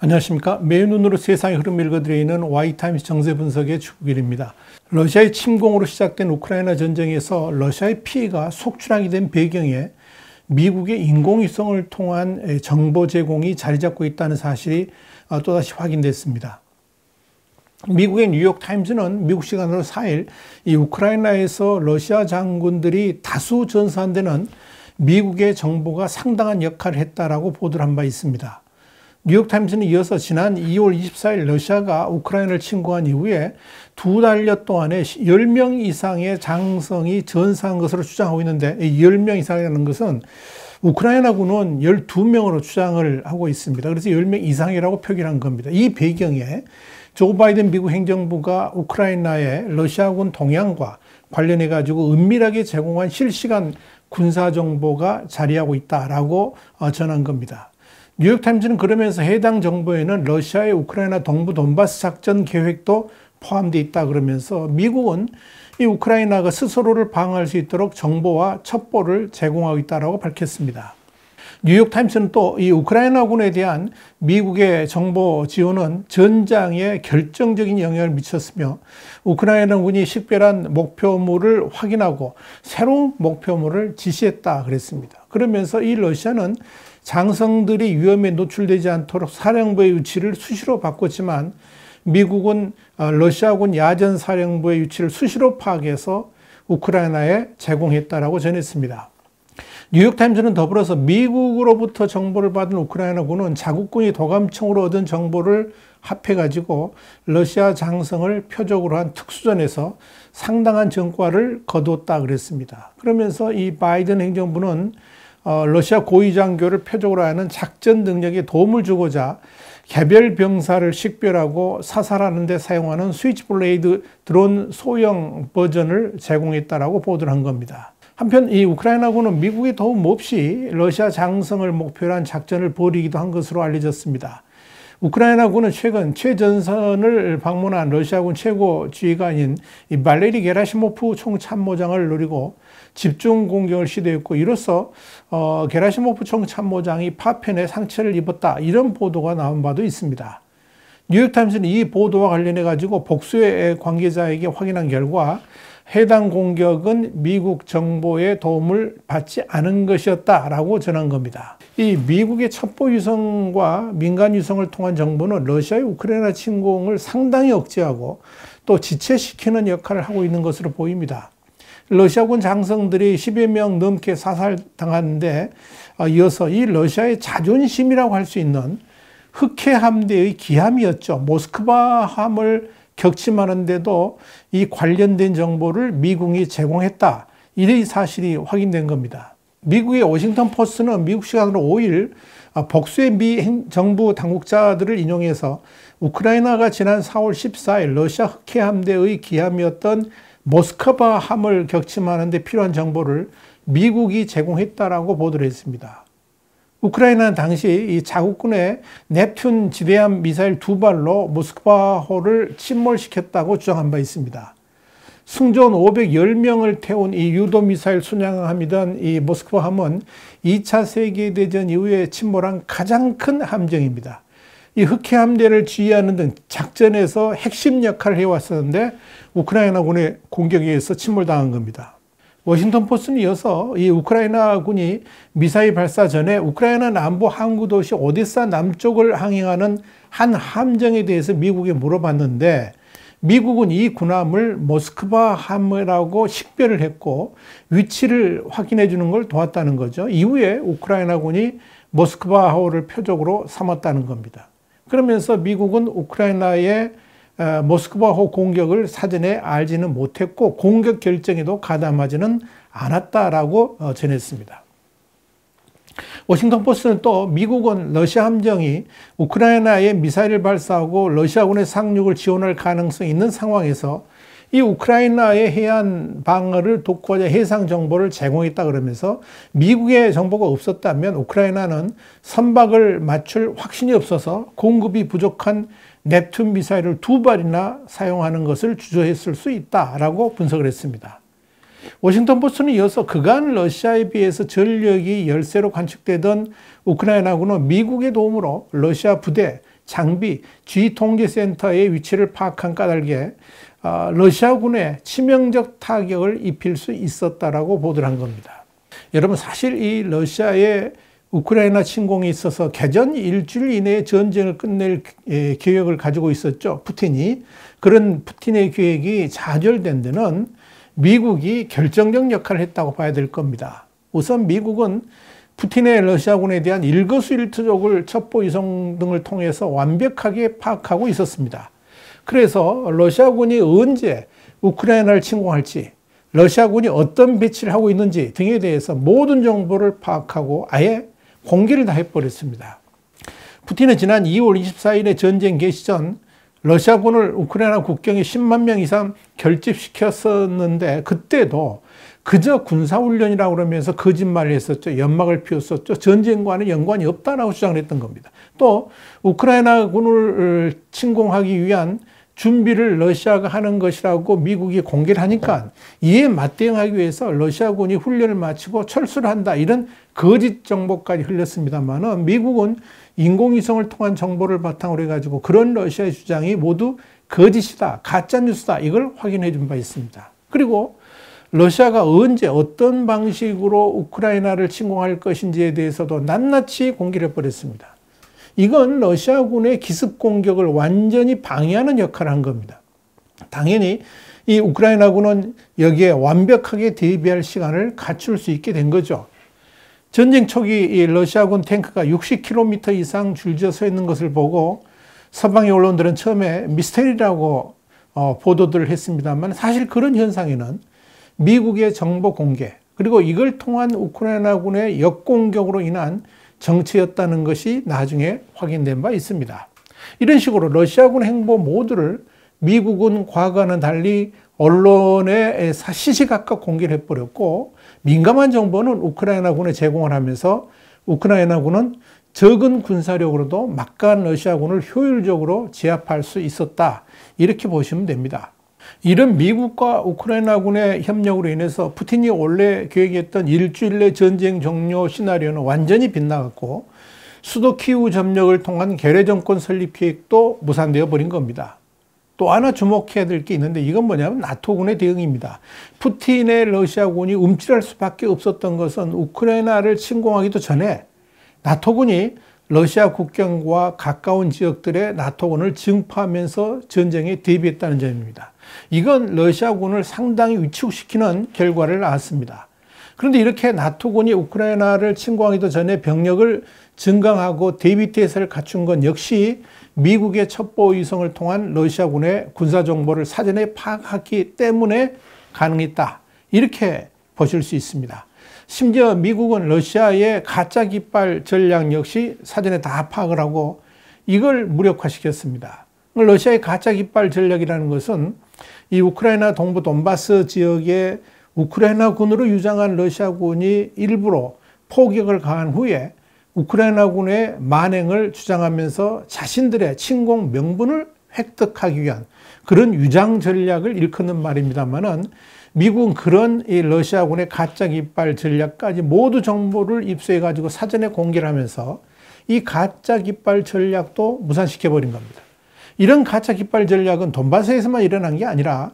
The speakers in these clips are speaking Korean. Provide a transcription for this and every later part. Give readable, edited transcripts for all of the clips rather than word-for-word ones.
안녕하십니까. 매일 눈으로 세상의 흐름을 읽어드리는 Y타임스 정세 분석의 주국일입니다. 러시아의 침공으로 시작된 우크라이나 전쟁에서 러시아의 피해가 속출하게 된 배경에 미국의 인공위성을 통한 정보 제공이 자리 잡고 있다는 사실이 또다시 확인됐습니다. 미국의 뉴욕타임즈는 미국 시간으로 4일 이 우크라이나에서 러시아 장군들이 다수 전사한 데는 미국의 정보가 상당한 역할을 했다라고 보도를 한 바 있습니다. 뉴욕타임즈는 이어서 지난 2월 24일 러시아가 우크라이나를 침공한 이후에 2달여 동안에 10명 이상의 장성이 전사한 것으로 주장하고 있는데, 이 10명 이상이라는 것은 우크라이나군은 12명으로 주장을 하고 있습니다. 그래서 10명 이상이라고 표기한 겁니다. 이 배경에 조 바이든 미국 행정부가 우크라이나의 러시아군 동향과 관련해 가지고 은밀하게 제공한 실시간 군사 정보가 자리하고 있다라고 전한 겁니다. 뉴욕타임즈는 그러면서 해당 정보에는 러시아의 우크라이나 동부 돈바스 작전 계획도 포함되어 있다 그러면서 미국은 이 우크라이나가 스스로를 방어할 수 있도록 정보와 첩보를 제공하고 있다고 밝혔습니다. 뉴욕타임스는 또 이 우크라이나군에 대한 미국의 정보 지원은 전장에 결정적인 영향을 미쳤으며 우크라이나군이 식별한 목표물을 확인하고 새로운 목표물을 지시했다 그랬습니다. 그러면서 이 러시아는 장성들이 위험에 노출되지 않도록 사령부의 위치를 수시로 바꿨지만 미국은 러시아군 야전 사령부의 위치를 수시로 파악해서 우크라이나에 제공했다라고 전했습니다. 뉴욕타임즈는 더불어서 미국으로부터 정보를 받은 우크라이나군은 자국군이 도감청으로 얻은 정보를 합해가지고 러시아 장성을 표적으로 한 특수전에서 상당한 전과를 거두었다 그랬습니다. 그러면서 이 바이든 행정부는 러시아 고위 장교를 표적으로 하는 작전 능력에 도움을 주고자 개별 병사를 식별하고 사살하는 데 사용하는 스위치블레이드 드론 소형 버전을 제공했다라고 보도를 한 겁니다. 한편 이 우크라이나군은 미국의 도움 없이 러시아 장성을 목표로 한 작전을 벌이기도 한 것으로 알려졌습니다. 우크라이나군은 최근 최전선을 방문한 러시아군 최고 지휘관인 이 발레리 게라시모프 총참모장을 노리고 집중 공격을 시도했고, 이로써 게라시모프 총참모장이 파편에 상처를 입었다, 이런 보도가 나온 바도 있습니다. 뉴욕타임스는 이 보도와 관련해 가지고 복수의 관계자에게 확인한 결과 해당 공격은 미국 정보의 도움을 받지 않은 것이었다라고 전한 겁니다. 이 미국의 첩보 위성과 민간 위성을 통한 정보는 러시아의 우크라이나 침공을 상당히 억제하고 또 지체시키는 역할을 하고 있는 것으로 보입니다. 러시아군 장성들이 10여 명 넘게 사살당하는데 이어서 이 러시아의 자존심이라고 할 수 있는 흑해 함대의 기함이었죠. 모스크바함을 격침하는데도 이 관련된 정보를 미국이 제공했다, 이 사실이 확인된 겁니다. 미국의 워싱턴 포스트는 미국 시간으로 5일 복수의 미 정부 당국자들을 인용해서 우크라이나가 지난 4월 14일 러시아 흑해 함대의 기함이었던 모스크바함을 격침하는 데 필요한 정보를 미국이 제공했다라고 보도를 했습니다. 우크라이나는 당시 이 자국군의 넵튠 지대함 미사일 2발로 모스크바호를 침몰시켰다고 주장한 바 있습니다. 승조원 510명을 태운 이 유도 미사일 순양함이던 이 모스크바함은 2차 세계대전 이후에 침몰한 가장 큰 함정입니다. 이 흑해 함대를 지휘하는 등 작전에서 핵심 역할을 해왔었는데 우크라이나군의 공격에 의해서 침몰당한 겁니다. 워싱턴 포스트는 이어서 이 우크라이나군이 미사일 발사 전에 우크라이나 남부 항구 도시 오데사 남쪽을 항행하는 한 함정에 대해서 미국에 물어봤는데 미국은 이 군함을 모스크바함이라고 식별을 했고 위치를 확인해 주는 걸 도왔다는 거죠. 이후에 우크라이나군이 모스크바호를 표적으로 삼았다는 겁니다. 그러면서 미국은 우크라이나의 모스크바호 공격을 사전에 알지는 못했고 공격 결정에도 가담하지는 않았다라고 전했습니다. 워싱턴 포스트는 또 미국은 러시아 함정이 우크라이나에 미사일을 발사하고 러시아군의 상륙을 지원할 가능성이 있는 상황에서 이 우크라이나의 해안 방어를 돕고자 해상 정보를 제공했다 그러면서 미국의 정보가 없었다면 우크라이나는 선박을 맞출 확신이 없어서 공급이 부족한 넵튠 미사일을 2발이나 사용하는 것을 주저했을 수 있다라고 분석을 했습니다. 워싱턴 포스트는 이어서 그간 러시아에 비해서 전력이 열세로 관측되던 우크라이나군은 미국의 도움으로 러시아 부대 장비, 지휘통제센터의 위치를 파악한 까닭에 러시아군에 치명적 타격을 입힐 수 있었다라고 보도를 한 겁니다. 여러분, 사실 이 러시아의 우크라이나 침공이 있어서 개전 일주일 이내에 전쟁을 끝낼 계획을 가지고 있었죠. 푸틴이. 그런 푸틴의 계획이 좌절된 데는 미국이 결정적 역할을 했다고 봐야 될 겁니다. 우선 미국은 푸틴의 러시아군에 대한 일거수일투족을 첩보위성 등을 통해서 완벽하게 파악하고 있었습니다. 그래서 러시아군이 언제 우크라이나를 침공할지, 러시아군이 어떤 배치를 하고 있는지 등에 대해서 모든 정보를 파악하고 아예 공개를 다 해버렸습니다. 푸틴은 지난 2월 24일에 전쟁 개시 전 러시아군을 우크라이나 국경에 10만 명 이상 결집시켰었는데 그때도 그저 군사훈련이라고 그러면서 거짓말을 했었죠. 연막을 피웠었죠. 전쟁과는 연관이 없다라고 주장을 했던 겁니다. 또 우크라이나군을 침공하기 위한 준비를 러시아가 하는 것이라고 미국이 공개를 하니까 이에 맞대응하기 위해서 러시아군이 훈련을 마치고 철수를 한다, 이런 거짓 정보까지 흘렸습니다만은 미국은 인공위성을 통한 정보를 바탕으로 해가지고 그런 러시아의 주장이 모두 거짓이다, 가짜뉴스다, 이걸 확인해 준 바 있습니다. 그리고 러시아가 언제 어떤 방식으로 우크라이나를 침공할 것인지에 대해서도 낱낱이 공개를 해버렸습니다. 이건 러시아군의 기습 공격을 완전히 방해하는 역할을 한 겁니다. 당연히 이 우크라이나군은 여기에 완벽하게 대비할 시간을 갖출 수 있게 된 거죠. 전쟁 초기 이 러시아군 탱크가 60km 이상 줄지어 서 있는 것을 보고 서방의 언론들은 처음에 미스테리라고 보도들을 했습니다만, 사실 그런 현상에는 미국의 정보 공개, 그리고 이걸 통한 우크라이나군의 역공격으로 인한 정치였다는 것이 나중에 확인된 바 있습니다. 이런 식으로 러시아군 행보 모두를 미국은 과거와는 달리 언론에 시시각각 공개를 해버렸고, 민감한 정보는 우크라이나군에 제공을 하면서 우크라이나군은 적은 군사력으로도 막강한 러시아군을 효율적으로 제압할 수 있었다, 이렇게 보시면 됩니다. 이런 미국과 우크라이나군의 협력으로 인해서 푸틴이 원래 계획했던 일주일 내 전쟁 종료 시나리오는 완전히 빗나갔고, 수도 키우 점령을 통한 괴뢰 정권 설립 계획도 무산되어 버린 겁니다. 또 하나 주목해야 될 게 있는데, 이건 뭐냐면 나토군의 대응입니다. 푸틴의 러시아군이 움찔할 수밖에 없었던 것은 우크라이나를 침공하기도 전에 나토군이 러시아 국경과 가까운 지역들의 나토군을 증파하면서 전쟁에 대비했다는 점입니다. 이건 러시아군을 상당히 위축시키는 결과를 낳았습니다. 그런데 이렇게 나토군이 우크라이나를 침공하기도 전에 병력을 증강하고 대비태세를 갖춘 건 역시 미국의 첩보위성을 통한 러시아군의 군사정보를 사전에 파악했기 때문에 가능했다, 이렇게 보실 수 있습니다. 심지어 미국은 러시아의 가짜 깃발 전략 역시 사전에 다 파악을 하고 이걸 무력화시켰습니다. 러시아의 가짜 깃발 전략이라는 것은 이 우크라이나 동부 돈바스 지역에 우크라이나군으로 유장한 러시아군이 일부러 포격을 가한 후에 우크라이나군의 만행을 주장하면서 자신들의 침공 명분을 획득하기 위한 그런 유장 전략을 일컫는 말입니다만은, 미국은 그런 이 러시아군의 가짜 깃발 전략까지 모두 정보를 입수해가지고 사전에 공개를 하면서 이 가짜 깃발 전략도 무산시켜버린 겁니다. 이런 가짜 깃발 전략은 돈바스에서만 일어난 게 아니라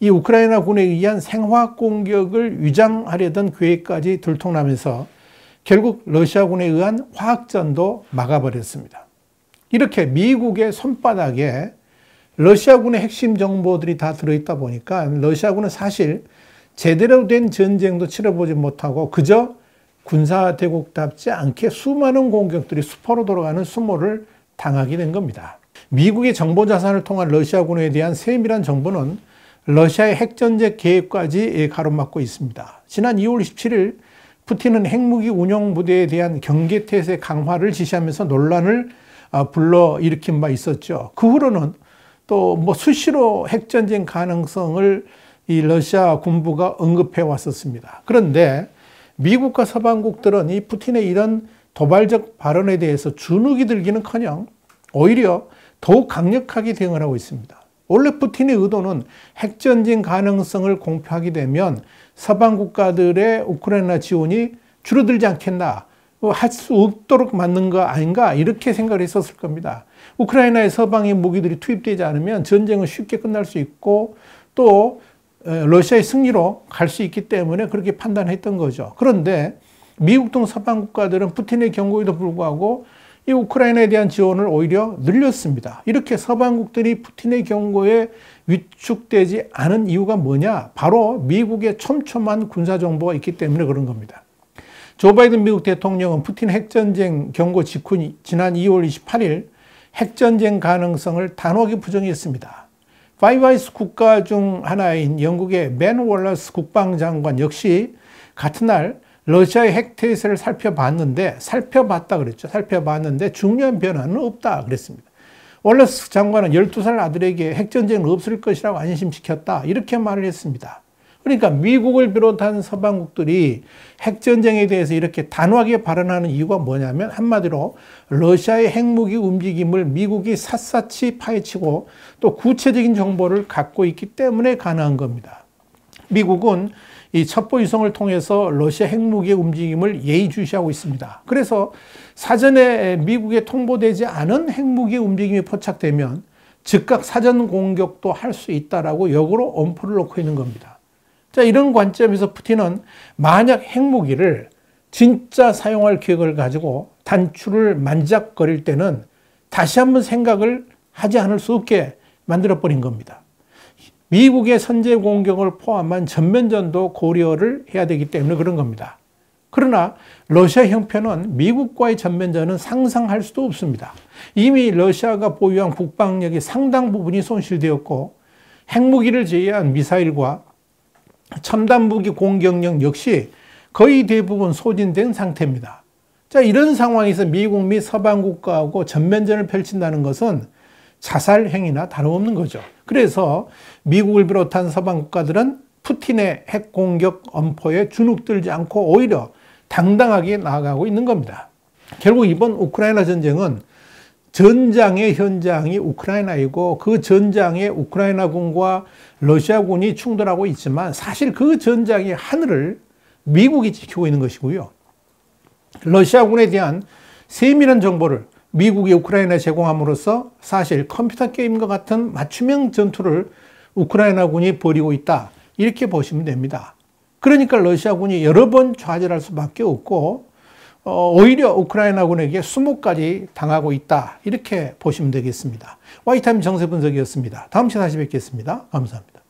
이 우크라이나군에 의한 생화 공격을 위장하려던 계획까지 들통나면서 결국 러시아군에 의한 화학전도 막아버렸습니다. 이렇게 미국의 손바닥에 러시아군의 핵심 정보들이 다 들어있다 보니까 러시아군은 사실 제대로 된 전쟁도 치러보지 못하고 그저 군사대국답지 않게 수많은 공격들이 수포로 돌아가는 수모를 당하게 된 겁니다. 미국의 정보자산을 통한 러시아군에 대한 세밀한 정보는 러시아의 핵전쟁 계획까지 가로막고 있습니다. 지난 2월 27일 푸틴은 핵무기 운용 부대에 대한 경계태세 강화를 지시하면서 논란을 불러일으킨 바 있었죠. 그 후로는 또 수시로 핵전쟁 가능성을 이 러시아 군부가 언급해 왔었습니다. 그런데 미국과 서방국들은 이 푸틴의 이런 도발적 발언에 대해서 주눅이 들기는커녕 오히려 더욱 강력하게 대응을 하고 있습니다. 원래 푸틴의 의도는 핵전쟁 가능성을 공표하게 되면 서방 국가들의 우크라이나 지원이 줄어들지 않겠나, 할 수 없도록 만든 거 아닌가 이렇게 생각을 했었을 겁니다. 우크라이나에 서방의 무기들이 투입되지 않으면 전쟁은 쉽게 끝날 수 있고 또 러시아의 승리로 갈 수 있기 때문에 그렇게 판단했던 거죠. 그런데 미국 등 서방 국가들은 푸틴의 경고에도 불구하고 이 우크라이나에 대한 지원을 오히려 늘렸습니다. 이렇게 서방국들이 푸틴의 경고에 위축되지 않은 이유가 뭐냐? 바로 미국의 촘촘한 군사정보가 있기 때문에 그런 겁니다. 조 바이든 미국 대통령은 푸틴 핵전쟁 경고 직후 지난 2월 28일 핵전쟁 가능성을 단호하게 부정했습니다. 파이브 아이스 국가 중 하나인 영국의 맨 월러스 국방장관 역시 같은 날 러시아의 핵 태세를 살펴봤다 그랬죠. 살펴봤는데 중요한 변화는 없다 그랬습니다. 월러스 장관은 12살 아들에게 핵전쟁은 없을 것이라고 안심시켰다 이렇게 말을 했습니다. 그러니까 미국을 비롯한 서방국들이 핵전쟁에 대해서 이렇게 단호하게 발언하는 이유가 뭐냐면 한마디로 러시아의 핵무기 움직임을 미국이 샅샅이 파헤치고 또 구체적인 정보를 갖고 있기 때문에 가능한 겁니다. 미국은 이 첩보위성을 통해서 러시아 핵무기의 움직임을 예의주시하고 있습니다. 그래서 사전에 미국에 통보되지 않은 핵무기의 움직임이 포착되면 즉각 사전 공격도 할 수 있다라고 역으로 엄포를 놓고 있는 겁니다. 자, 이런 관점에서 푸틴은 만약 핵무기를 진짜 사용할 계획을 가지고 단추를 만작거릴 때는 다시 한번 생각을 하지 않을 수 없게 만들어버린 겁니다. 미국의 선제 공격을 포함한 전면전도 고려를 해야 되기 때문에 그런 겁니다. 그러나 러시아 형편은 미국과의 전면전은 상상할 수도 없습니다. 이미 러시아가 보유한 국방력의 상당 부분이 손실되었고 핵무기를 제외한 미사일과 첨단 무기 공격력 역시 거의 대부분 소진된 상태입니다. 자, 이런 상황에서 미국 및 서방 국가하고 전면전을 펼친다는 것은 자살 행위나 다름없는 거죠. 그래서 미국을 비롯한 서방 국가들은 푸틴의 핵 공격 엄포에 주눅들지 않고 오히려 당당하게 나아가고 있는 겁니다. 결국 이번 우크라이나 전쟁은 전장의 현장이 우크라이나이고 그 전장에 우크라이나군과 러시아군이 충돌하고 있지만 사실 그 전장의 하늘을 미국이 지키고 있는 것이고요. 러시아군에 대한 세밀한 정보를 미국이 우크라이나에 제공함으로써 사실 컴퓨터 게임과 같은 맞춤형 전투를 우크라이나군이 벌이고 있다. 이렇게 보시면 됩니다. 그러니까 러시아군이 여러 번 좌절할 수밖에 없고 오히려 우크라이나군에게 수모까지 당하고 있다. 이렇게 보시면 되겠습니다. 와이타임 정세 분석이었습니다. 다음 시간에 다시 뵙겠습니다. 감사합니다.